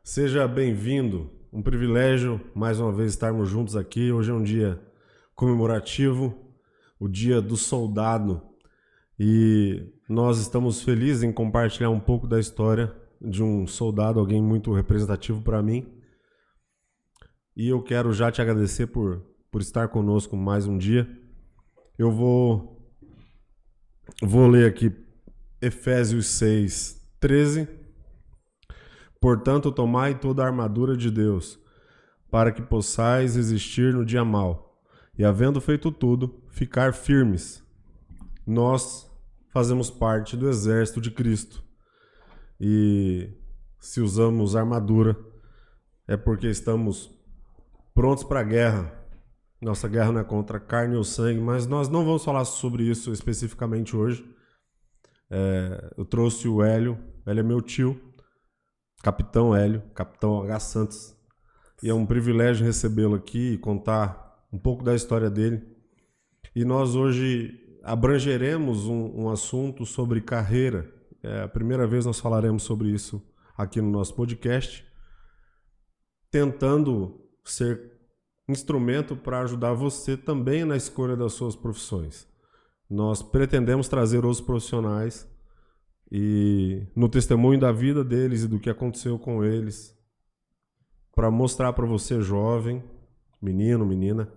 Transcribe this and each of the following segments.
Seja bem-vindo. Um privilégio mais uma vez estarmos juntos aqui. Hoje é um dia comemorativo, o Dia do Soldado, e nós estamos felizes em compartilhar um pouco da história de um soldado, alguém muito representativo para mim. E eu quero já te agradecer por estar conosco mais um dia. Eu vou ler aqui Efésios 6:13. Portanto, tomai toda a armadura de Deus, para que possais resistir no dia mau, e havendo feito tudo, ficar firmes. Nós fazemos parte do exército de Cristo, e se usamos armadura, é porque estamos prontos para a guerra. Nossa guerra não é contra a carne ou sangue, mas nós não vamos falar sobre isso especificamente hoje. Eu trouxe o Hélio, ele é meu tio, Capitão Hélio, Capitão H. Santos. E é um privilégio recebê-lo aqui e contar um pouco da história dele. E nós hoje abrangeremos um assunto sobre carreira. É a primeira vez nós falaremos sobre isso aqui no nosso podcast, tentando ser instrumento para ajudar você também na escolha das suas profissões. Nós pretendemos trazer outros profissionais e no testemunho da vida deles e do que aconteceu com eles, para mostrar para você, jovem, menino, menina,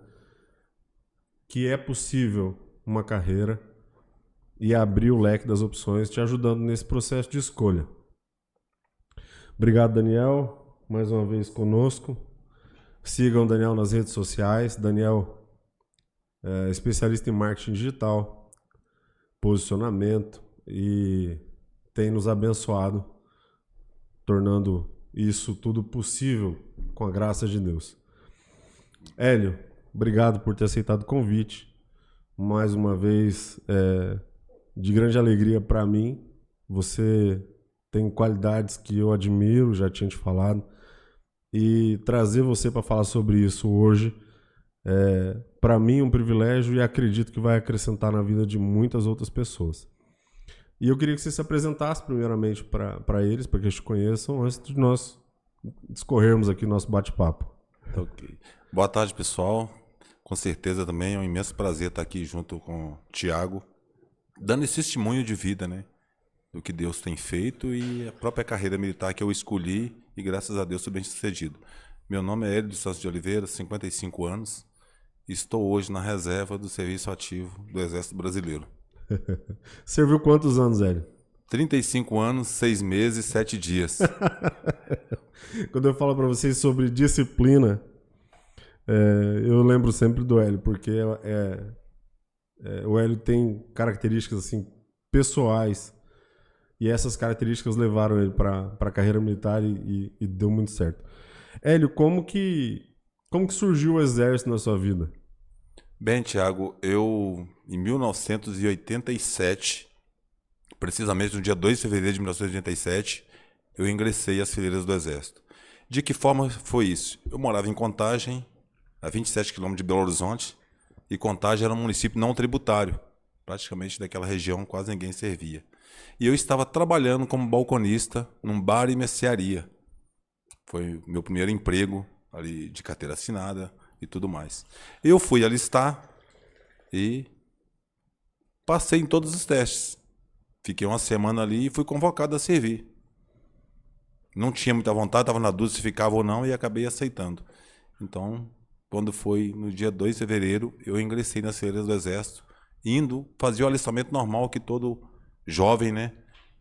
que é possível uma carreira e abrir o leque das opções, te ajudando nesse processo de escolha. Obrigado, Daniel, mais uma vez conosco. Sigam o Daniel nas redes sociais. Daniel é especialista em marketing digital, posicionamento, e tem nos abençoado, tornando isso tudo possível com a graça de Deus. Hélio, obrigado por ter aceitado o convite. Mais uma vez, de grande alegria para mim. Você tem qualidades que eu admiro, já tinha te falado. E trazer você para falar sobre isso hoje para mim, um privilégio, e acredito que vai acrescentar na vida de muitas outras pessoas. E eu queria que você se apresentasse primeiramente para eles, para que eles te conheçam, antes de nós discorrermos aqui nosso bate-papo. Ok. Boa tarde, pessoal. Com certeza também é um imenso prazer estar aqui junto com o Thiago, dando esse testemunho de vida, né? Do que Deus tem feito e a própria carreira militar que eu escolhi e graças a Deus sou bem sucedido. Meu nome é Hélio de Santos de Oliveira, 55 anos. E estou hoje na reserva do Serviço Ativo do Exército Brasileiro. Serviu quantos anos, Hélio? 35 anos, 6 meses, 7 dias. Quando eu falo para vocês sobre disciplina, eu lembro sempre do Hélio, porque o Hélio tem características assim pessoais, e essas características levaram ele para a carreira militar e deu muito certo. Hélio, como que surgiu o exército na sua vida? Bem, Thiago, eu em 1987, precisamente no dia 2 de fevereiro de 1987, eu ingressei às fileiras do Exército. De que forma foi isso? Eu morava em Contagem, a 27 quilômetros de Belo Horizonte, e Contagem era um município não tributário. Praticamente daquela região quase ninguém servia. E eu estava trabalhando como balconista num bar e mercearia. Foi meu primeiro emprego ali de carteira assinada e tudo mais. Eu fui alistar e passei em todos os testes. Fiquei uma semana ali e fui convocado a servir. Não tinha muita vontade, estava na dúvida se ficava ou não e acabei aceitando. Então, quando foi no dia 2 de fevereiro, eu ingressei nas fileiras do Exército, indo fazer o alistamento normal que todo jovem, né?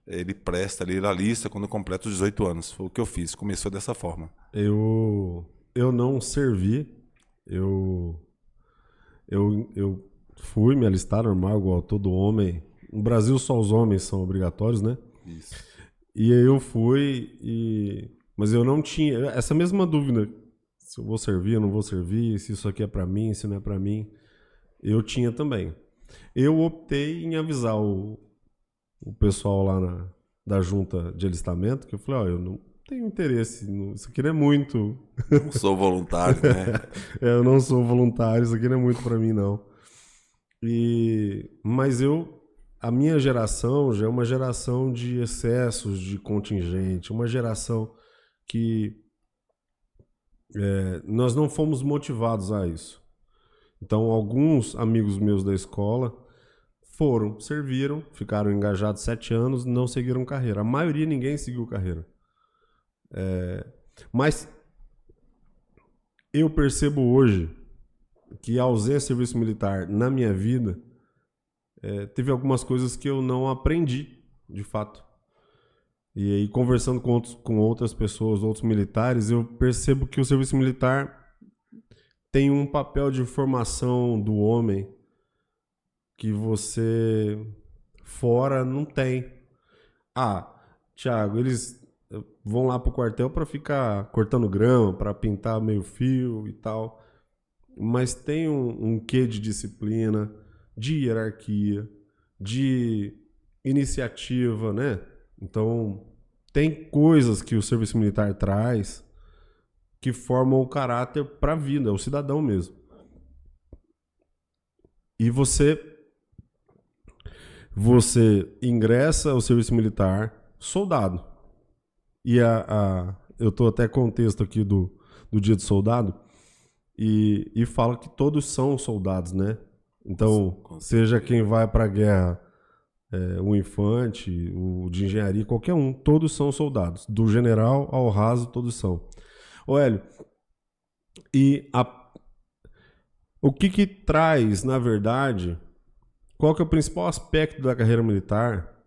Ele presta ali, ele alista quando completa os 18 anos. Foi o que eu fiz, começou dessa forma. Eu não servi, eu fui me alistar normal, igual todo homem. No Brasil só os homens são obrigatórios, né? Isso. E aí eu fui, mas eu não tinha essa mesma dúvida, se eu vou servir, eu não vou servir, se isso aqui é pra mim, se não é pra mim. Eu tinha também. Eu optei em avisar o pessoal lá da junta de alistamento, que eu falei, eu não tenho interesse, isso aqui não é muito. Não sou voluntário, né? Eu não sou voluntário, isso aqui não é muito pra mim, não. Mas a minha geração já é uma geração de excessos de contingente, uma geração que nós não fomos motivados a isso. Então, alguns amigos meus da escola foram, serviram, ficaram engajados 7 anos, não seguiram carreira. A maioria, ninguém seguiu carreira. Mas eu percebo hoje que a ausência de serviço militar na minha vida teve algumas coisas que eu não aprendi, de fato. E aí, conversando com outras pessoas, outros militares, eu percebo que o serviço militar tem um papel de formação do homem que você fora não tem. Thiago, eles vão lá pro quartel para ficar cortando grama, para pintar meio fio e tal. Mas tem um quê de disciplina, de hierarquia, de iniciativa, né? Então, tem coisas que o serviço militar traz que formam o caráter para a vida, o cidadão mesmo. E você ingressa ao serviço militar soldado. E eu tô até com o texto aqui do Dia do Soldado e fala que todos são soldados, né? Então, seja quem vai para a guerra, o infante, o de engenharia, qualquer um, todos são soldados. Do general ao raso, todos são. Ô Hélio, o que traz, na verdade, qual que é o principal aspecto da carreira militar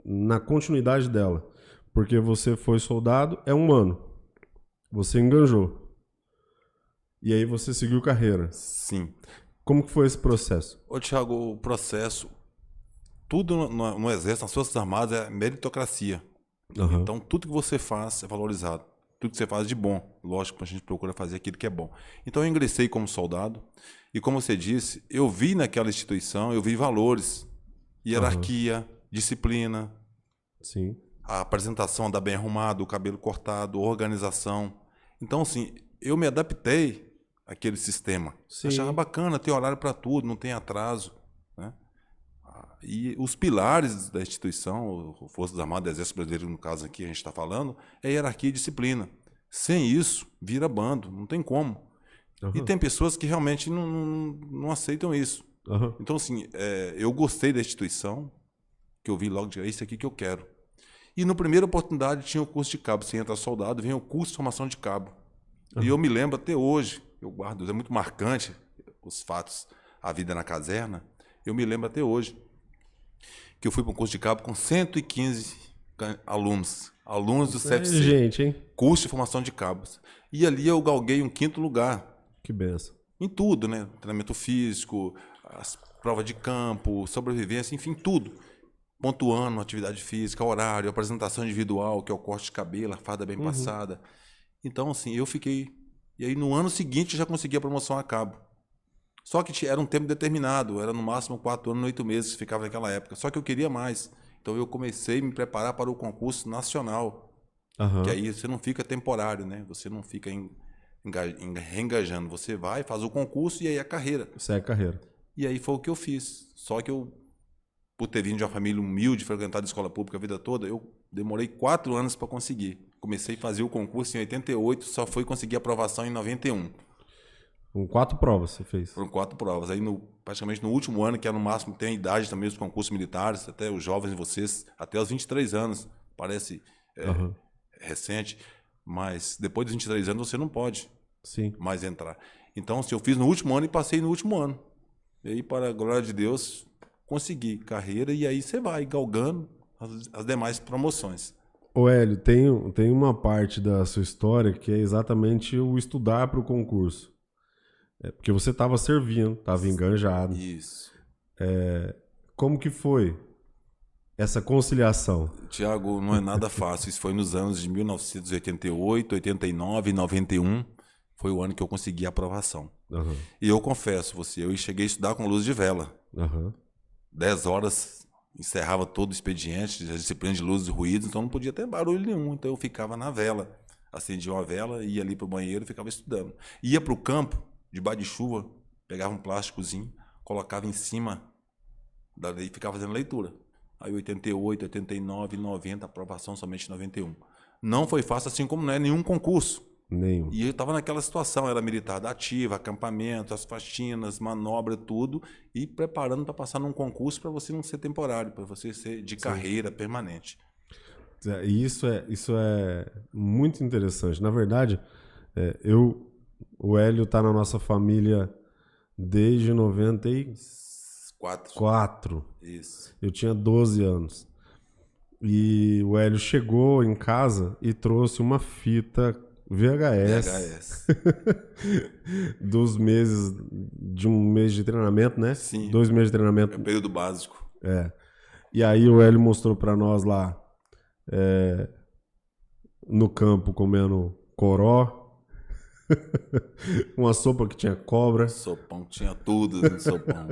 na continuidade dela? Porque você foi soldado, é um ano. Você enganjou. E aí você seguiu carreira. Sim. Como que foi esse processo? Ô, Thiago, o processo, tudo no Exército, nas Forças Armadas, é meritocracia. Uhum. Então, tudo que você faz é valorizado. Tudo que você faz de bom. Lógico, a gente procura fazer aquilo que é bom. Então, eu ingressei como soldado. E como você disse, eu vi naquela instituição, eu vi valores. Hierarquia, disciplina. Sim. A apresentação andar bem arrumado, o cabelo cortado, organização. Então, assim, eu me adaptei àquele sistema. Sim. Achava bacana, tem horário para tudo, não tem atraso, né? E os pilares da instituição, o Forças Armadas, Exército Brasileiro, no caso aqui a gente está falando, é hierarquia e disciplina. Sem isso, vira bando, não tem como. Uhum. E tem pessoas que realmente não aceitam isso. Uhum. Então, assim, eu gostei da instituição, que eu vi logo de isso aqui que eu quero. E na primeira oportunidade tinha o curso de cabo. Você entra soldado, vem o curso de formação de cabo. E eu me lembro até hoje, eu guardo, é muito marcante os fatos, a vida na caserna. Eu me lembro até hoje que eu fui para um curso de cabo com 115 alunos do CFC. Gente, hein? Curso de formação de cabos. E ali eu galguei um 5º lugar. Que benção. Em tudo, né? Treinamento físico, as provas de campo, sobrevivência, enfim, tudo. Pontuando atividade física, horário, apresentação individual, que é o corte de cabelo, a farda bem passada. Então, assim, eu fiquei... E aí, no ano seguinte, eu já consegui a promoção a cabo. Só que era um tempo determinado, era no máximo 4 anos, 8 meses que ficava naquela época. Só que eu queria mais. Então, eu comecei a me preparar para o concurso nacional. Que aí você não fica temporário, né? Você não fica reengajando. Você vai, faz o concurso e aí a carreira. Segue a carreira. E aí foi o que eu fiz. Só que eu, por ter vindo de uma família humilde, frequentado escola pública a vida toda, eu demorei 4 anos para conseguir. Comecei a fazer o concurso em 88, só fui conseguir aprovação em 91. Com 4 provas você fez? Foram 4 provas. Aí, praticamente no último ano, que é no máximo, tem a idade também dos concursos militares, até os jovens de vocês, até os 23 anos, parece recente, mas depois dos 23 anos você não pode mais entrar. Então, assim, eu fiz no último ano e passei no último ano. E aí, para a glória de Deus, consegui carreira e aí você vai galgando as demais promoções. Ô Hélio, tem uma parte da sua história que é exatamente o estudar para o concurso. Porque você estava servindo, estava enganjado. Isso. Como que foi essa conciliação? Tiago, não é nada fácil. Isso foi nos anos de 1988, 89, 91. Foi o ano que eu consegui a aprovação. E eu confesso, eu cheguei a estudar com luz de vela. 10 horas, encerrava todo o expediente, a disciplina de luzes e ruídos, então não podia ter barulho nenhum. Então eu ficava na vela. Acendia uma vela, ia ali para o banheiro e ficava estudando. Ia para o campo, debaixo de chuva, pegava um plásticozinho, colocava em cima e ficava fazendo leitura. Aí 88, 89, 90, aprovação somente em 91. Não foi fácil, assim como não é nenhum concurso. Nenhum. E eu estava naquela situação, era militar da ativa, acampamento, as faxinas, manobra, tudo, e preparando para passar num concurso para você não ser temporário, para você ser de carreira permanente. E isso é muito interessante. Na verdade, o Hélio está na nossa família desde 94. Isso. Eu tinha 12 anos. E o Hélio chegou em casa e trouxe uma fita VHS. dos meses, de um mês de treinamento, né? Sim. 2 meses de treinamento. É o período básico. E aí o Hélio mostrou pra nós lá, no campo, comendo coró, uma sopa que tinha cobra. Sopão, tinha tudo no sopão.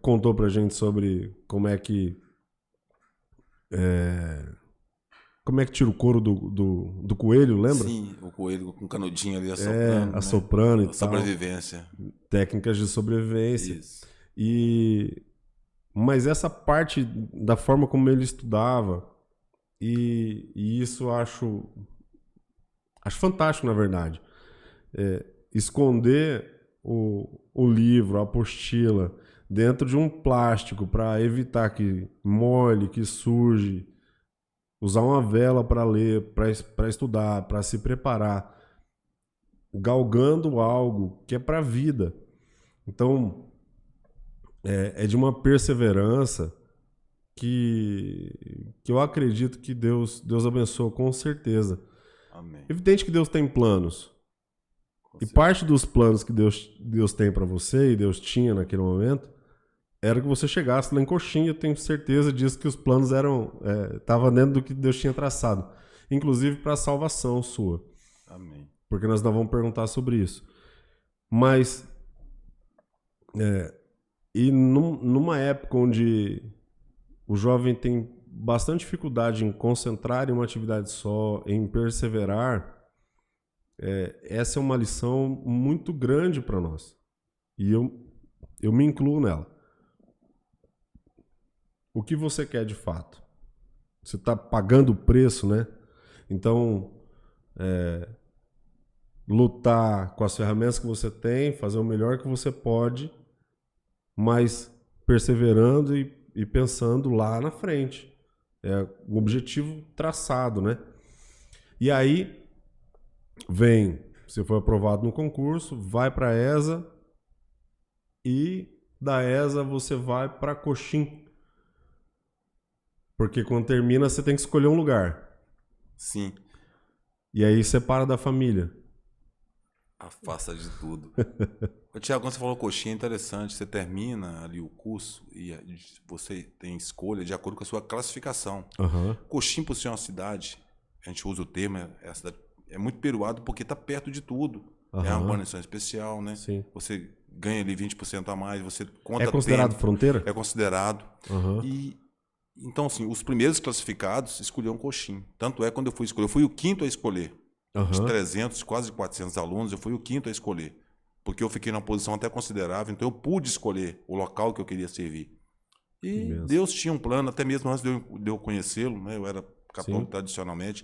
Contou pra gente sobre como é que tira o couro do coelho, lembra? Sim, o coelho com canudinho ali assoprando. Assoprando e tal. Sobrevivência. Técnicas de sobrevivência. Isso. Mas essa parte da forma como ele estudava, e isso eu acho fantástico, na verdade. Esconder o livro, a apostila, dentro de um plástico para evitar que molhe, que suje, usar uma vela para ler, para estudar, para se preparar, galgando algo que é para a vida. Então, é de uma perseverança que eu acredito que Deus abençoa com certeza. Amém. Evidente que Deus tem planos. E parte dos planos que Deus tem para você, e Deus tinha naquele momento, era que você chegasse lá em Coxim. Eu tenho certeza disso, que os planos estavam dentro do que Deus tinha traçado. Inclusive para a salvação sua. Amém. Porque nós não vamos perguntar sobre isso. Mas, numa época onde o jovem tem bastante dificuldade em concentrar em uma atividade só, em perseverar, essa é uma lição muito grande para nós. E eu me incluo nela. O que você quer de fato? Você está pagando o preço, né? Então, lutar com as ferramentas que você tem, fazer o melhor que você pode, mas perseverando e pensando lá na frente. É o objetivo traçado, né? E aí, você foi aprovado no concurso, vai para a ESA, e da ESA você vai para Coxim. Porque quando termina, você tem que escolher um lugar. Sim. E aí separa da família. Afasta de tudo. Tiago, quando você falou Coxim, é interessante. Você termina ali o curso e você tem escolha de acordo com a sua classificação. Uhum. Coxim, por ser uma cidade, a gente usa o termo, é muito peruado porque está perto de tudo. Uhum. É uma guarnição especial, né? Sim. Você ganha ali 20% a mais, você conta É considerado tempo, fronteira? É considerado. Uhum. Então, assim, os primeiros classificados escolheram Coxim. Tanto é quando eu fui escolher, eu fui o quinto a escolher. Uhum. De 300, quase 400 alunos, eu fui o quinto a escolher. Porque eu fiquei numa posição até considerável, então eu pude escolher o local que eu queria servir. E Deus tinha um plano, até mesmo antes de eu conhecê-lo, né? Eu era católico tradicionalmente,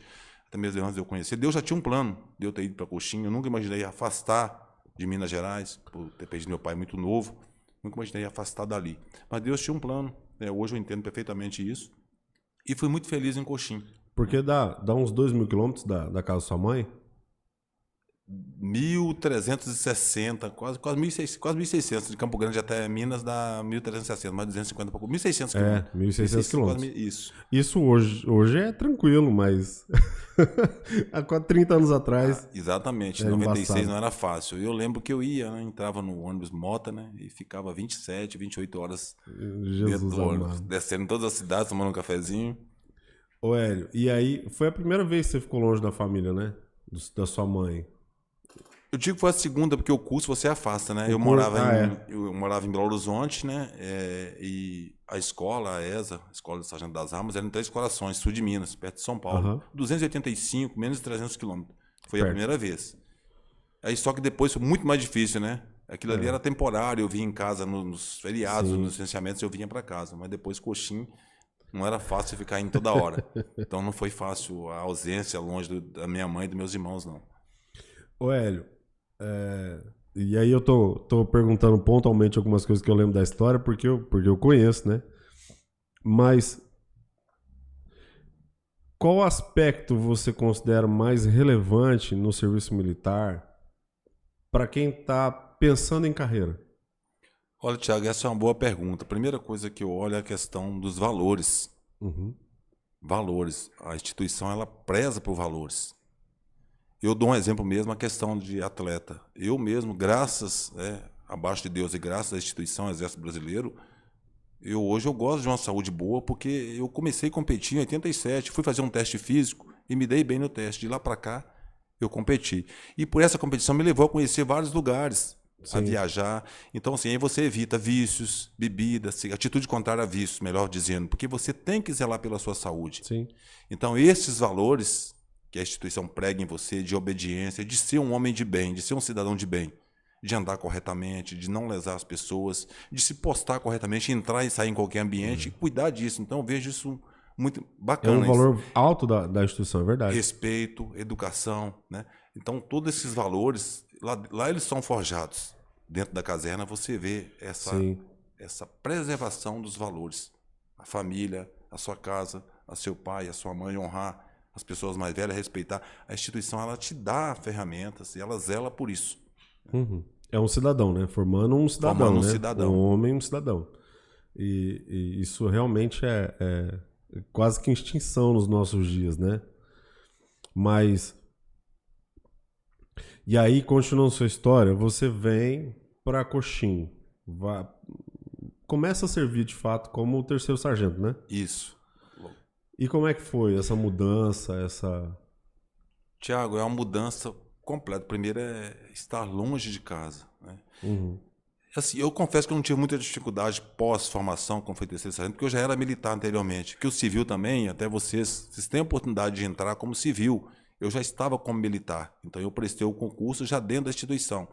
até mesmo antes de eu conhecer. Deus já tinha um plano de eu ter ido para Coxim. Eu nunca imaginei afastar de Minas Gerais, por ter perdido meu pai muito novo. Nunca imaginei afastar dali. Mas Deus tinha um plano. Hoje eu entendo perfeitamente isso. E fui muito feliz em Coxim. Porque dá uns 2.000 quilômetros da casa da sua mãe? 1.360, quase 1.600. De Campo Grande até Minas dá 1.360, mais 250 e pouco. 1.600 quilômetros. 1.600 quilômetros. Isso. Isso hoje é tranquilo, mas há quase 30 anos atrás... exatamente. Em 96 não era fácil. Eu lembro que eu ia, né, entrava no ônibus Mota, né, e ficava 27, 28 horas dentro do ônibus, descendo em todas as cidades, tomando um cafezinho. Ô Hélio, e aí foi a primeira vez que você ficou longe da família, né? Da sua mãe. Eu digo que foi a segunda, porque o curso você afasta, né? Eu morava em Belo Horizonte, né? E a escola, a ESA, a Escola de Sargento das Armas, era em Três Corações, sul de Minas, perto de São Paulo. 285, menos de 300 quilômetros. Foi a primeira vez. Aí só que depois foi muito mais difícil, né? Aquilo ali era temporário, eu vinha em casa nos feriados, nos licenciamentos, eu vinha para casa. Mas depois Coxim Não era fácil ficar indo toda hora. Então não foi fácil a ausência longe da minha mãe e dos meus irmãos, não. Ô Hélio, e aí eu tô perguntando pontualmente algumas coisas que eu lembro da história, porque eu conheço, né? Mas qual aspecto você considera mais relevante no serviço militar para quem está pensando em carreira? Olha, Thiago, essa é uma boa pergunta. A primeira coisa que eu olho é a questão dos valores. Uhum. Valores. A instituição, ela preza por valores. Eu dou um exemplo mesmo, a questão de atleta. Eu mesmo, graças, abaixo de Deus e graças à instituição Exército Brasileiro, hoje eu gosto de uma saúde boa, porque eu comecei a competir em 87, fui fazer um teste físico e me dei bem no teste. De lá para cá, eu competi. E por essa competição me levou a conhecer vários lugares, a viajar. Então, assim, aí você evita vícios, bebidas, atitude contrária a vícios, melhor dizendo, porque você tem que zelar pela sua saúde. Sim. Então, esses valores que a instituição prega em você, de obediência, de ser um homem de bem, de ser um cidadão de bem, de andar corretamente, de não lesar as pessoas, de se postar corretamente, entrar e sair em qualquer ambiente, e cuidar disso. Então, eu vejo isso muito bacana. É um valor alto da instituição, é verdade. Respeito, educação, né? Então, todos esses valores, lá eles são forjados. Dentro da caserna, você vê essa preservação dos valores. A família, a sua casa, a seu pai, a sua mãe, honrar as pessoas mais velhas, respeitar. A instituição, ela te dá ferramentas e ela zela por isso. Uhum. É um cidadão, né? Formando um cidadão, Formando um né? cidadão. Um homem, um cidadão. E isso realmente é quase que extinção nos nossos dias, né? Mas... E aí, continuando sua história, você vem para Coxim. Começa a servir, de fato, como o terceiro sargento, né? Isso. E como é que foi essa mudança, Tiago, é uma mudança completa. Primeiro é estar longe de casa, né? Uhum. Assim, eu confesso que eu não tive muita dificuldade pós-formação, como foi terceiro sargento, porque eu já era militar anteriormente. Que o civil também, até vocês têm a oportunidade de entrar como civil. Eu já estava como militar, então eu prestei o concurso já dentro da instituição.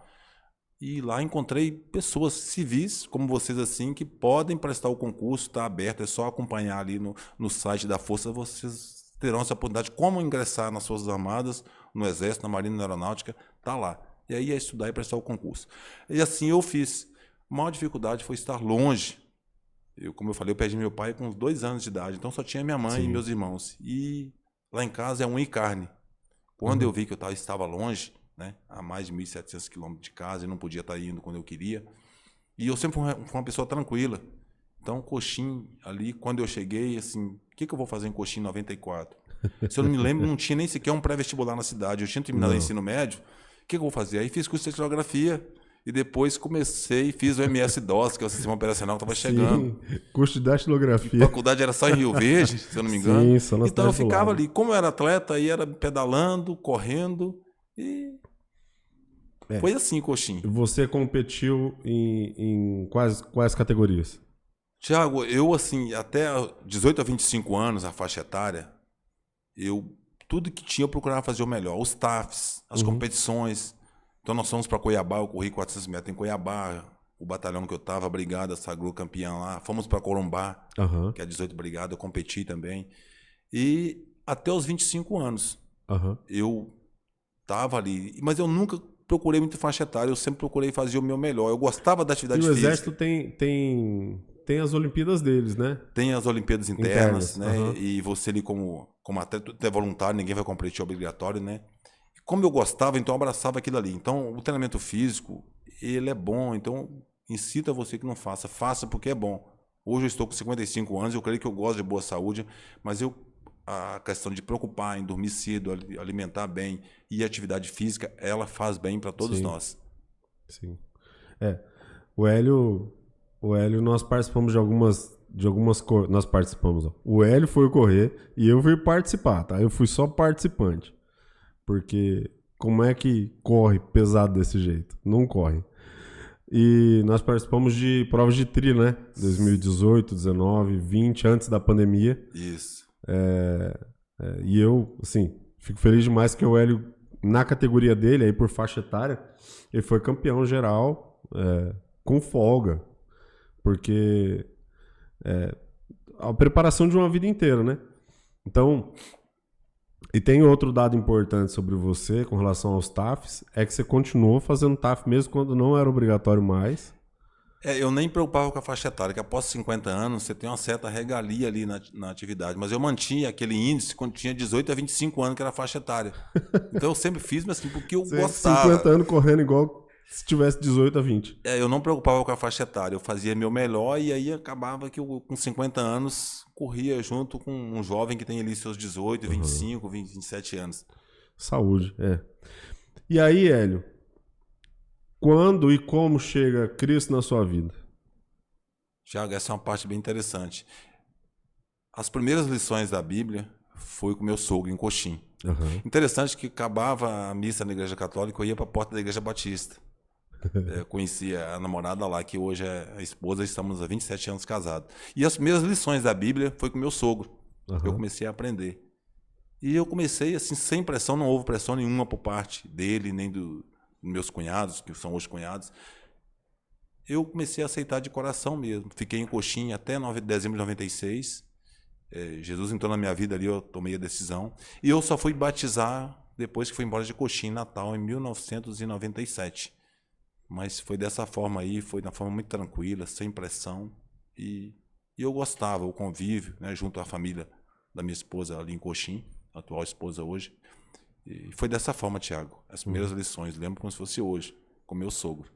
E lá encontrei pessoas civis, como vocês assim, que podem prestar o concurso, está aberto, é só acompanhar ali no site da Força, vocês terão essa oportunidade. Como ingressar nas Forças Armadas, no Exército, na Marinha, na Aeronáutica, está lá. E aí é estudar e prestar o concurso. E assim eu fiz. A maior dificuldade foi estar longe. Como eu falei, eu perdi meu pai com uns 2 anos de idade, então só tinha minha mãe e meus irmãos. E lá em casa é unha e carne. Quando eu vi que eu estava longe, né, a mais de 1.700 quilômetros de casa, e não podia estar indo quando eu queria. E eu sempre fui uma pessoa tranquila. Então, Coxim, ali, quando eu cheguei, assim, o que eu vou fazer em Coxim em 94? Se eu não me lembro, não tinha nem sequer um pré-vestibular na cidade. Eu tinha terminado o ensino médio. O que eu vou fazer? Aí fiz curso de tecnologia e depois comecei e fiz o MS-DOS, que é o sistema operacional que estava chegando. Curso de datilografia. A faculdade era só em Rio Verde, se eu não me engano. Sim, só na então eu cidade do ficava lado. ali. Como eu era atleta, aí era pedalando, correndo e... Foi assim, Coxim. Você competiu em quais categorias? Tiago, eu assim, até 18 a 25 anos, a faixa etária, tudo que tinha eu procurava fazer o melhor. Os TAFs, as competições. Então nós fomos para Cuiabá, eu corri 400 metros em Cuiabá, o batalhão que eu estava, a brigada sagrou campeão lá. Fomos para Corumbá, que é a 18 Brigada, eu competi também. E até os 25 anos, eu estava ali. Mas eu nunca procurei muito faixa etária, eu sempre procurei fazer o meu melhor. Eu gostava da atividade física. E o Exército tem as Olimpíadas deles, né? Tem as Olimpíadas internas, né? E você ali como atleta, é voluntário, ninguém vai competir, é obrigatório, né? Como eu gostava, então eu abraçava aquilo ali. Então, o treinamento físico, ele é bom. Então, incita você que não faça. Faça porque é bom. Hoje eu estou com 55 anos, eu creio que eu gosto de boa saúde, mas a questão de preocupar em dormir cedo, alimentar bem e atividade física, ela faz bem para todos nós. Sim. O Hélio, nós participamos nós participamos. Ó. O Hélio foi correr e eu fui participar, tá? Eu fui só participante. Porque como é que corre pesado desse jeito? Não corre. E nós participamos de provas de tri, né? 2018, 19, 20, antes da pandemia. Isso. E eu, assim, fico feliz demais que o Hélio, na categoria dele, aí por faixa etária, ele foi campeão geral com folga. Porque a preparação de uma vida inteira, né? Então, e tem outro dado importante sobre você com relação aos TAFs, é que você continuou fazendo TAF mesmo quando não era obrigatório mais. Eu nem preocupava com a faixa etária, que após 50 anos você tem uma certa regalia ali na atividade. Mas eu mantinha aquele índice quando tinha 18 a 25 anos, que era a faixa etária. Então eu sempre fiz, mas assim, porque eu gostava. 50 anos correndo igual se tivesse 18 a 20. Eu não preocupava com a faixa etária, eu fazia meu melhor e aí acabava que eu, com 50 anos, corria junto com um jovem que tem ali seus 18, 25, 20, 27 anos. Saúde, é. E aí, Hélio, quando e como chega Cristo na sua vida? Tiago, essa é uma parte bem interessante. As primeiras lições da Bíblia foi com meu sogro em Coxim. Uhum. Interessante que acabava a missa na Igreja Católica, eu ia para a porta da Igreja Batista. Eu conhecia a namorada lá, que hoje é a esposa, estamos há 27 anos casados. E as primeiras lições da Bíblia foi com meu sogro. Uhum. Eu comecei a aprender. E eu comecei assim, sem pressão, não houve pressão nenhuma por parte dele, nem dos meus cunhados, que são hoje cunhados. Eu comecei a aceitar de coração mesmo. Fiquei em Coxim até dezembro de 96. Jesus entrou na minha vida ali, eu tomei a decisão. E eu só fui batizar depois que fui embora de Coxim, em Natal, em 1997. Mas foi dessa forma aí, foi de uma forma muito tranquila, sem pressão. E eu gostava, o convívio, né, junto à família da minha esposa ali em Coxim, a atual esposa hoje. E foi dessa forma, Tiago. As primeiras lições, lembro como se fosse hoje, com meu sogro.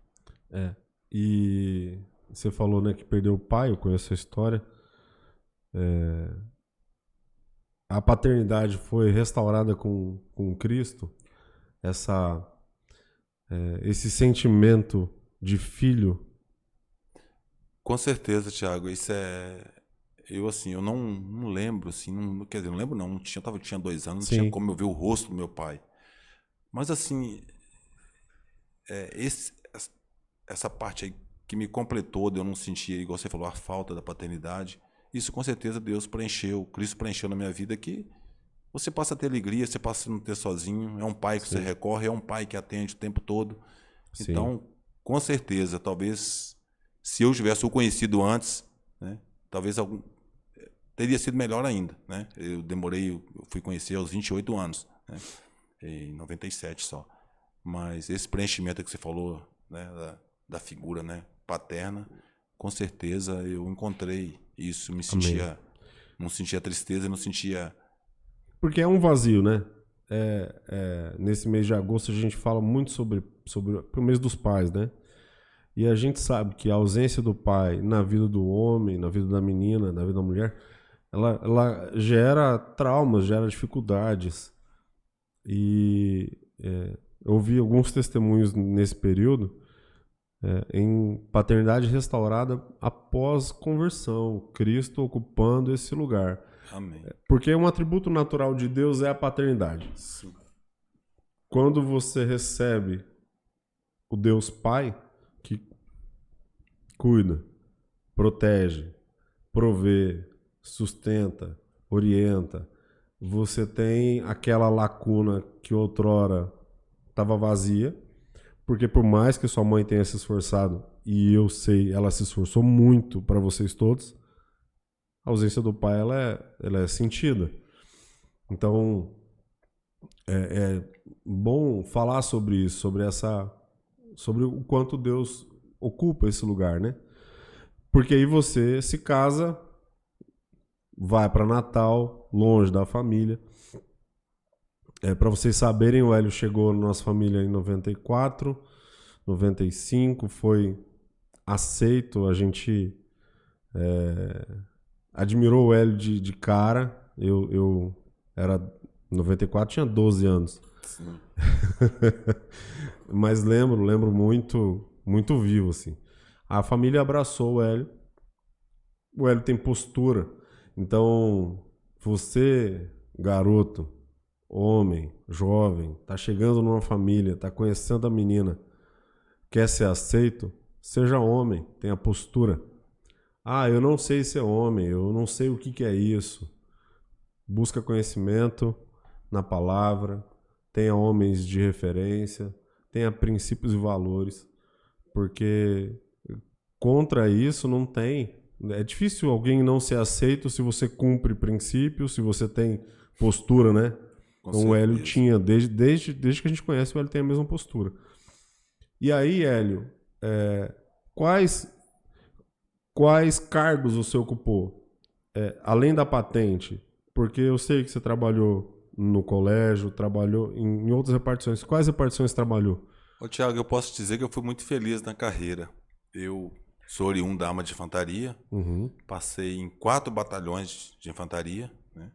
E você falou, né, que perdeu o pai, eu conheço a história. A paternidade foi restaurada com Cristo. Esse sentimento de filho. Com certeza, Tiago. Isso eu assim, eu não lembro, assim, quer dizer, não lembro não, eu tinha 2 anos, não Sim. tinha como eu ver o rosto do meu pai. Mas assim, essa parte aí que me completou, de eu não sentir, igual você falou, a falta da paternidade, isso com certeza Deus preencheu, Cristo preencheu na minha vida, que você passa a ter alegria, você passa a não ter sozinho, é um pai que você recorre, é um pai que atende o tempo todo. Sim. Então, com certeza, talvez, se eu tivesse o conhecido antes, né, talvez teria sido melhor ainda, né? Eu fui conhecer aos 28 anos, né? Em 97 só. Mas esse preenchimento que você falou, né, da figura, né, paterna, com certeza eu encontrei isso, não sentia tristeza, não sentia... Porque é um vazio, né? Nesse mês de agosto a gente fala muito sobre o mês dos pais, né? E a gente sabe que a ausência do pai na vida do homem, na vida da menina, na vida da mulher, ela gera traumas, gera dificuldades. E eu ouvi alguns testemunhos nesse período em paternidade restaurada após conversão, Cristo ocupando esse lugar. Amém. Porque um atributo natural de Deus é a paternidade. Sim. Quando você recebe o Deus Pai, que cuida, protege, provê, sustenta, orienta, você tem aquela lacuna que outrora estava vazia, porque por mais que sua mãe tenha se esforçado, e eu sei, ela se esforçou muito para vocês todos, a ausência do pai ela é sentida. Então é bom falar sobre isso, sobre o quanto Deus ocupa esse lugar, né? Porque aí você se casa, vai para Natal, longe da família. Para vocês saberem, o Hélio chegou na nossa família em 94, 95, foi aceito, a gente admirou o Hélio de cara. Eu era 94, tinha 12 anos. Mas lembro muito, muito vivo, assim. A família abraçou o Hélio. O Hélio tem postura. Então, você, garoto, homem, jovem, tá chegando numa família, tá conhecendo a menina, quer ser aceito, seja homem, tenha postura. Ah, eu não sei ser homem, eu não sei o que é isso. Busca conhecimento na palavra, tenha homens de referência, tenha princípios e valores, porque contra isso não tem É difícil alguém não ser aceito se você cumpre princípios, se você tem postura, né? Com Então o Hélio certeza. tinha, desde que a gente conhece, o Hélio tem a mesma postura. E aí, Hélio, quais cargos você ocupou? Além da patente, porque eu sei que você trabalhou no colégio, trabalhou em outras repartições. Quais repartições você trabalhou? Ô, Thiago, eu posso dizer que eu fui muito feliz na carreira. Eu sou oriundo da arma de infantaria, Uhum. passei em 4 batalhões de infantaria, né?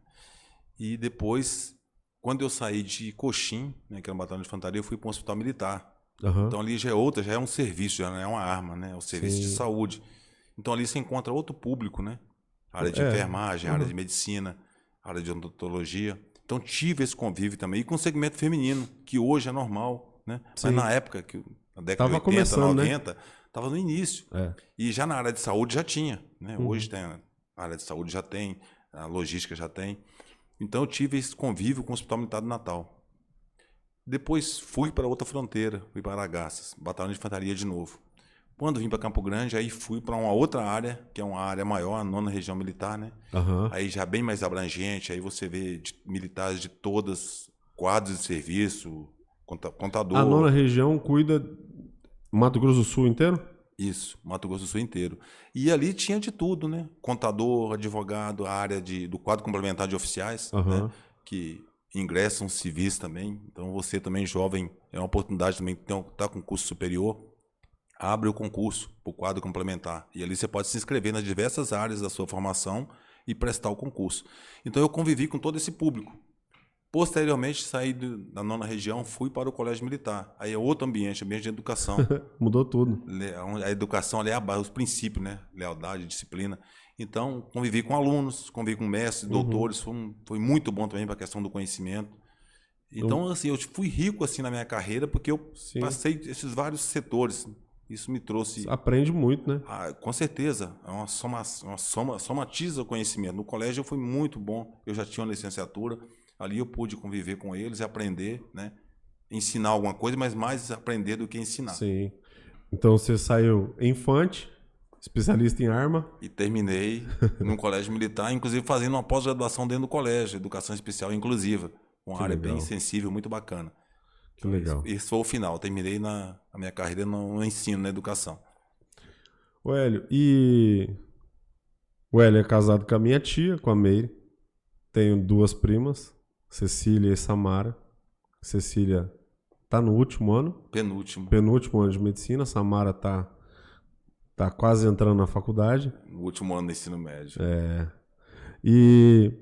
E depois, quando eu saí de Coxim, né, que era um batalhão de infantaria, eu fui para um hospital militar. Aham. Então ali já é outra, já é um serviço, já não é uma arma, né? É um serviço de Sim. saúde. Então ali você encontra outro público, né? Área de É. enfermagem, área de medicina, área de odontologia. Então tive esse convívio também. E com o segmento feminino, que hoje é normal, né? Mas Sim. na época, na década Tava de 80, começando, né? 90, estava no início. É. E já na área de saúde já tinha, né? Hoje tem a área de saúde já tem, a logística já tem. Então eu tive esse convívio com o Hospital Militar do Natal. Depois fui para outra fronteira, fui para Aragaças, batalhão de infantaria de novo. Quando vim para Campo Grande, aí fui para uma outra área, que é uma área maior, a 9ª Região Militar, né? Aham. Aí já bem mais abrangente, aí você vê militares de todas, quadros de serviço, contador. A 9ª Região cuida Mato Grosso do Sul inteiro? Isso, Mato Grosso do Sul inteiro. E ali tinha de tudo, né? Contador, advogado, a área do quadro complementar de oficiais, Aham. né? Que ingressam civis também. Então você também, jovem, é uma oportunidade também de estar com curso superior. Abre o concurso para o quadro complementar. E ali você pode se inscrever nas diversas áreas da sua formação e prestar o concurso. Então eu convivi com todo esse público. Posteriormente, saí da 9ª Região, fui para o Colégio Militar. Aí é outro ambiente, ambiente de educação. Mudou tudo. A educação ali é a base, os princípios, né? Lealdade, disciplina. Então, convivi com alunos, convivi com mestres, doutores. Foi muito bom também para a questão do conhecimento. Então, assim, eu fui rico assim na minha carreira porque eu Sim. passei esses vários setores. Isso me trouxe... Aprende muito, né? com certeza, é uma somatiza o conhecimento. No colégio foi muito bom, eu já tinha uma licenciatura, ali eu pude conviver com eles e aprender, né? Ensinar alguma coisa, mas mais aprender do que ensinar. Sim. Então você saiu infante, especialista em arma. E terminei num colégio militar, inclusive fazendo uma pós-graduação dentro do colégio, educação especial inclusiva, uma área legal. bem sensível, muito bacana. Que legal. Esse foi o final, terminei a minha carreira no ensino, na educação. O Hélio, o Hélio é casado com a minha tia, com a Meire. Tenho 2 primas, Cecília e Samara. Cecília tá no último ano, penúltimo ano de medicina. Samara tá quase entrando na faculdade. No último ano do ensino médio. E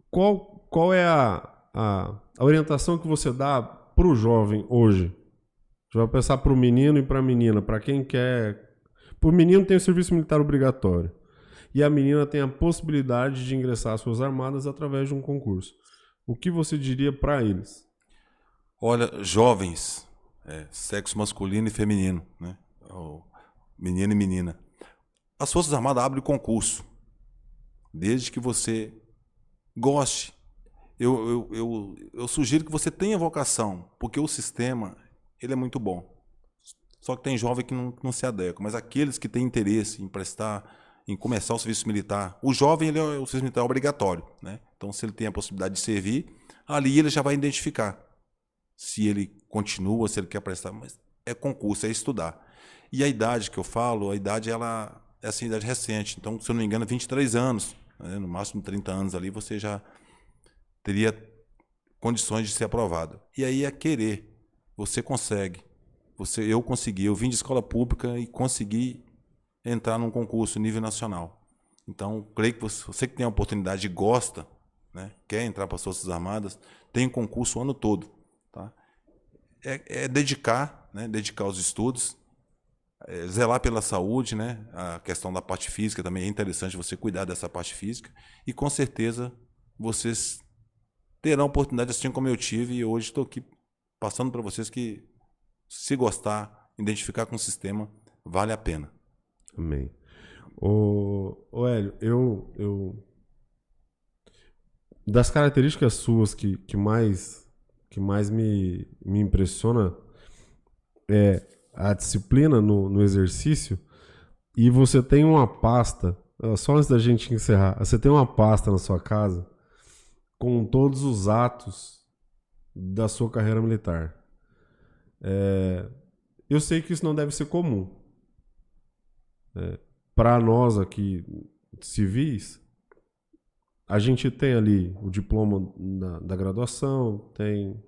qual é a orientação que você dá pro jovem hoje? A gente vai pensar pro menino e pra menina, para quem quer. Pro menino tem o serviço militar obrigatório. E a menina tem a possibilidade de ingressar às Forças Armadas através de um concurso. O que você diria para eles? Olha, jovens, sexo masculino e feminino, né? Menino e menina. As Forças Armadas abrem concurso, desde que você goste. Eu sugiro que você tenha vocação, porque o sistema ele é muito bom. Só que tem jovem que não se adequa, mas aqueles que têm interesse em em começar o serviço militar, o jovem, o serviço militar é obrigatório, né? Então, se ele tem a possibilidade de servir, ali ele já vai identificar se ele continua, se ele quer prestar, mas é concurso, é estudar. E a idade que eu falo, a idade ela é assim, idade recente, então, se eu não me engano, 23 anos, né? No máximo 30 anos ali, você já teria condições de ser aprovado. E aí é querer, você consegue. Eu consegui, eu vim de escola pública e consegui entrar num concurso nível nacional. Então, creio que você que tem a oportunidade e gosta, né, quer entrar para as Forças Armadas, tem concurso o ano todo. Tá? Dedicar, né, dedicar aos estudos, zelar pela saúde, né, a questão da parte física também é interessante você cuidar dessa parte física e com certeza vocês terão a oportunidade, assim como eu tive, e hoje estou aqui passando para vocês que se gostar, identificar com o sistema, vale a pena. Amém. Ô Hélio, das características suas que mais me impressiona é a disciplina no exercício e você tem uma pasta, só antes da gente encerrar, você tem uma pasta na sua casa com todos os atos da sua carreira militar. Eu sei que isso não deve ser comum. Para nós aqui, civis, a gente tem ali o diploma da graduação, tem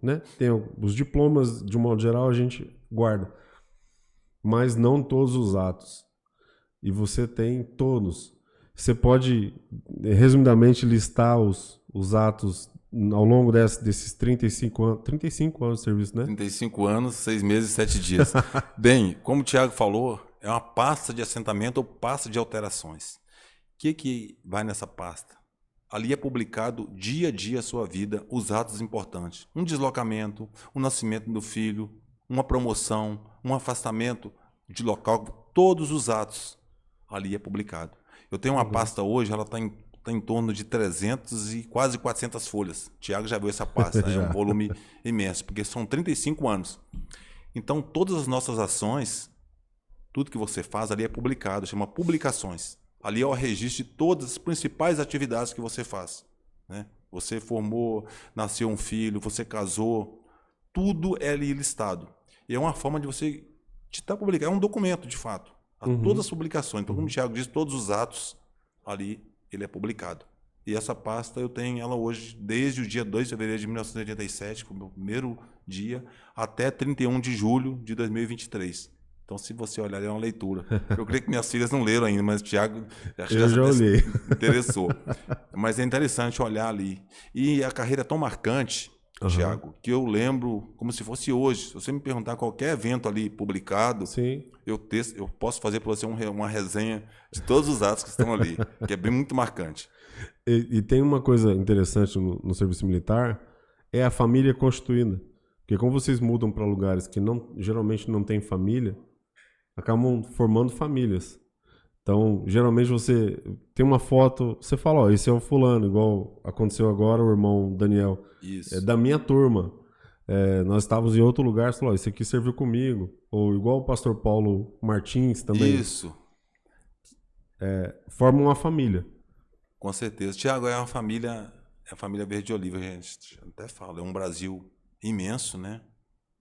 os diplomas, de um modo geral, a gente guarda. Mas não todos os atos. E você tem todos. Você pode, resumidamente, listar os atos ao longo desses 35 anos de serviço, né? 35 anos, 6 meses e 7 dias. Bem, como o Thiago falou, é uma pasta de assentamento ou pasta de alterações. O que vai nessa pasta? Ali é publicado dia a dia a sua vida, os atos importantes. Um deslocamento, o nascimento do filho, uma promoção, um afastamento de local, todos os atos ali é publicado. Eu tenho uma pasta hoje, ela está em torno de 300 e quase 400 folhas. O Thiago já viu essa pasta, é um volume imenso, porque são 35 anos. Então, todas as nossas ações, tudo que você faz ali é publicado, chama publicações. Ali é o registro de todas as principais atividades que você faz, né? Você formou, nasceu um filho, você casou, tudo é ali listado. E é uma forma de você estar publicando, é um documento de fato. Todas as publicações, então, como o Thiago disse, todos os atos ali, ele é publicado. E essa pasta eu tenho ela hoje desde o dia 2 de fevereiro de 1987, que foi o meu primeiro dia, até 31 de julho de 2023. Então, se você olhar, é uma leitura. Eu creio que minhas filhas não leram ainda, mas o Thiago eu já olhei. Interessou. Mas é interessante olhar ali. E a carreira é tão marcante, Thiago, que eu lembro como se fosse hoje. Se você me perguntar qualquer evento ali publicado, sim, eu posso fazer para você uma resenha de todos os atos que estão ali, que é bem muito marcante. E tem uma coisa interessante no serviço militar, é a família constituída. Porque como vocês mudam para lugares que geralmente não tem família, acabam formando famílias. Então, geralmente você tem uma foto, você fala, ó, esse é o fulano, igual aconteceu agora, o irmão Daniel. Isso. É da minha turma. Nós estávamos em outro lugar, você falou, ó, esse aqui serviu comigo. Ou igual o pastor Paulo Martins também. Isso. Formam uma família. Com certeza. Thiago, é a família Verde Oliva, a gente até fala, é um Brasil imenso, né?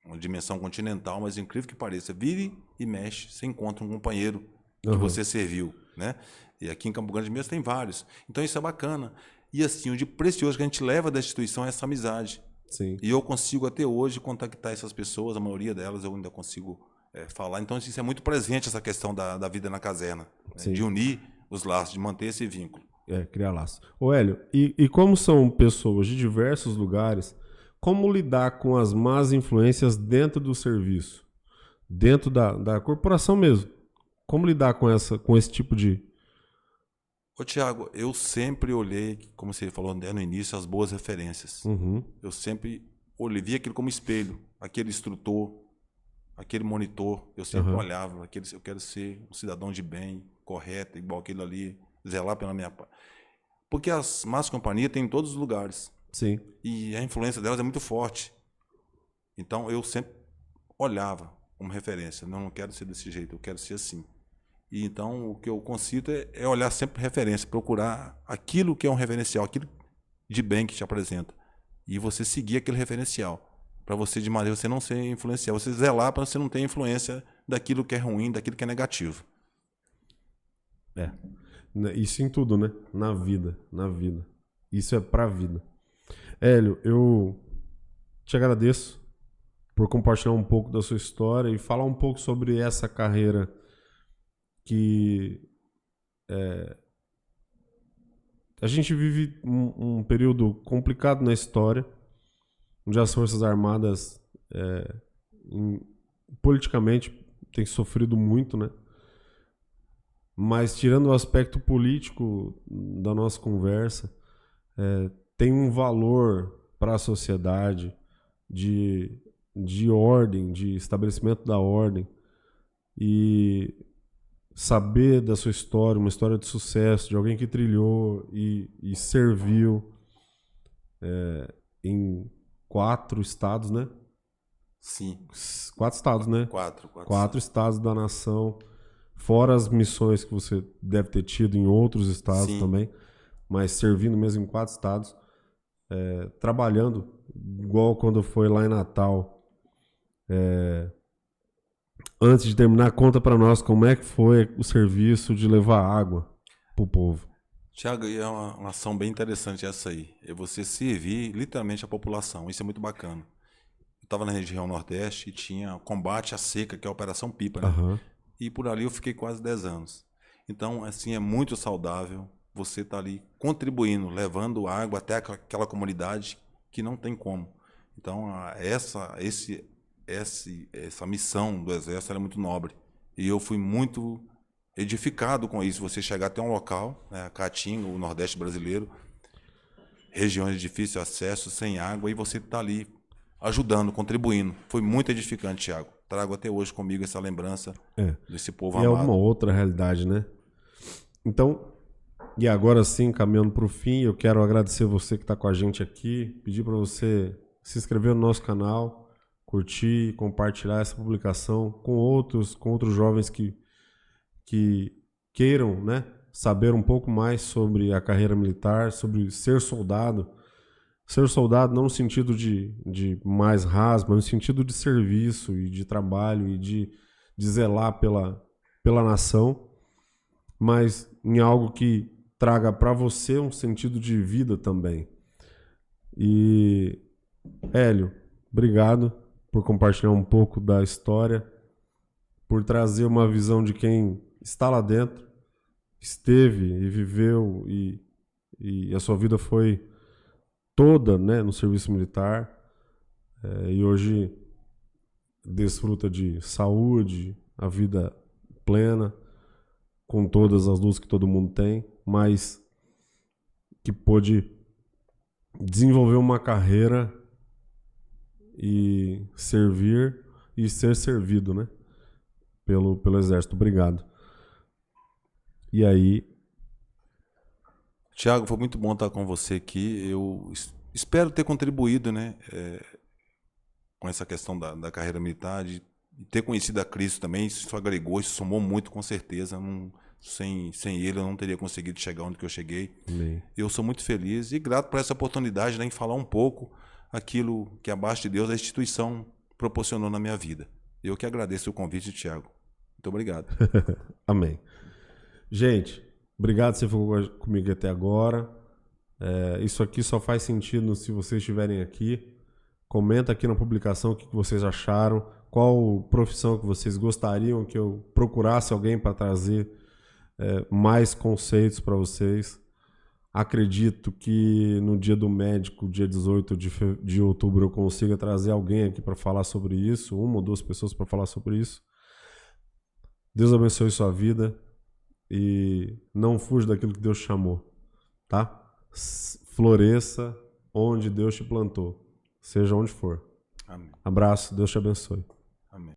Uma dimensão continental, mas incrível que pareça, vire e mexe, você encontra um companheiro que você serviu, né? E aqui em Campo Grande mesmo tem vários. Então isso é bacana. E assim, o de precioso que a gente leva da instituição é essa amizade. Sim. E eu consigo até hoje contactar essas pessoas, a maioria delas eu ainda consigo falar. Então isso é muito presente, essa questão da vida na caserna, né? De unir os laços, de manter esse vínculo. Criar laços. Ô Hélio, e como são pessoas de diversos lugares, como lidar com as más influências dentro do serviço? Dentro da corporação mesmo? Como lidar com esse tipo de... Ô, Thiago, eu sempre olhei, como você falou no início, as boas referências. Eu sempre vi aquilo como espelho. Aquele instrutor, aquele monitor, eu sempre olhava. Eu quero ser um cidadão de bem, correto, igual aquele ali, zelar pela minha parte. Porque as más companhias tem em todos os lugares. Sim. E a influência delas é muito forte. Então, eu sempre olhava como referência. Não quero ser desse jeito, eu quero ser assim. E então, o que eu consigo é olhar sempre referência, procurar aquilo que é um referencial, aquilo de bem que te apresenta. E você seguir aquele referencial. Para você, de maneira, você não ser influenciado. Você zelar para você não ter influência daquilo que é ruim, daquilo que é negativo. Isso em tudo, né? Na vida. Isso é pra vida. Hélio, eu te agradeço por compartilhar um pouco da sua história e falar um pouco sobre essa carreira que a gente vive um período complicado na história, onde as Forças Armadas politicamente têm sofrido muito, né? Mas tirando o aspecto político da nossa conversa, tem um valor para a sociedade de ordem, de estabelecimento da ordem, e saber da sua história, uma história de sucesso, de alguém que trilhou e serviu em 4 estados, né? Sim. 4 estados, né? Quatro 4 estados da nação, fora as missões que você deve ter tido em outros estados Sim. também, mas servindo mesmo em 4 estados, trabalhando, igual quando foi lá em Natal. Antes de terminar, conta para nós como é que foi o serviço de levar água pro povo. Tiago, é uma ação bem interessante essa aí. É você servir literalmente a população. Isso é muito bacana. Eu estava na região Nordeste e tinha combate à seca, que é a Operação Pipa, né? Aham. E por ali eu fiquei quase 10 anos. Então, assim, é muito saudável você estar ali contribuindo, levando água até aquela comunidade que não tem como. Então, essa missão do Exército era muito nobre. E eu fui muito edificado com isso. Você chegar até um local, né, a Caatinga, o Nordeste brasileiro, regiões de difícil acesso, sem água, e você está ali ajudando, contribuindo. Foi muito edificante, Thiago. Trago até hoje comigo essa lembrança desse povo E é amado. uma outra realidade, né? Então, e agora sim, caminhando para o fim, eu quero agradecer você que está com a gente aqui, pedir para você se inscrever no nosso canal, curtir, compartilhar essa publicação com outros jovens que queiram, né, saber um pouco mais sobre a carreira militar, sobre ser soldado. Ser soldado não no sentido de mais raso, mas no sentido de serviço e de trabalho e de zelar pela nação, mas em algo que traga para você um sentido de vida também. E, Hélio, obrigado por compartilhar um pouco da história, por trazer uma visão de quem está lá dentro, esteve e viveu e a sua vida foi toda, né, no serviço militar, e hoje desfruta de saúde, a vida plena, com todas as luzes que todo mundo tem, mas que pôde desenvolver uma carreira e servir e ser servido, né, pelo Exército. Obrigado. E aí, Tiago, foi muito bom estar com você aqui. Eu espero ter contribuído, né, com essa questão da carreira militar, de ter conhecido a Cristo também. Isso agregou, isso somou muito, com certeza. Sem ele, eu não teria conseguido chegar onde que eu cheguei. amém. Eu sou muito feliz e grato por essa oportunidade, né, em falar um pouco aquilo que, abaixo de Deus, a instituição proporcionou na minha vida. Eu que agradeço o convite, Tiago. Muito obrigado. Amém. Gente, obrigado por você ficou comigo até agora. Isso aqui só faz sentido se vocês estiverem aqui. Comenta aqui na publicação o que vocês acharam, qual profissão que vocês gostariam que eu procurasse alguém para trazer mais conceitos para vocês. Acredito que no dia do médico, dia 18 de outubro, eu consiga trazer alguém aqui para falar sobre isso, 1 ou 2 pessoas para falar sobre isso. Deus abençoe sua vida e não fuja daquilo que Deus chamou, tá? Floresça onde Deus te plantou, seja onde for. Amém. Abraço, Deus te abençoe. Amém.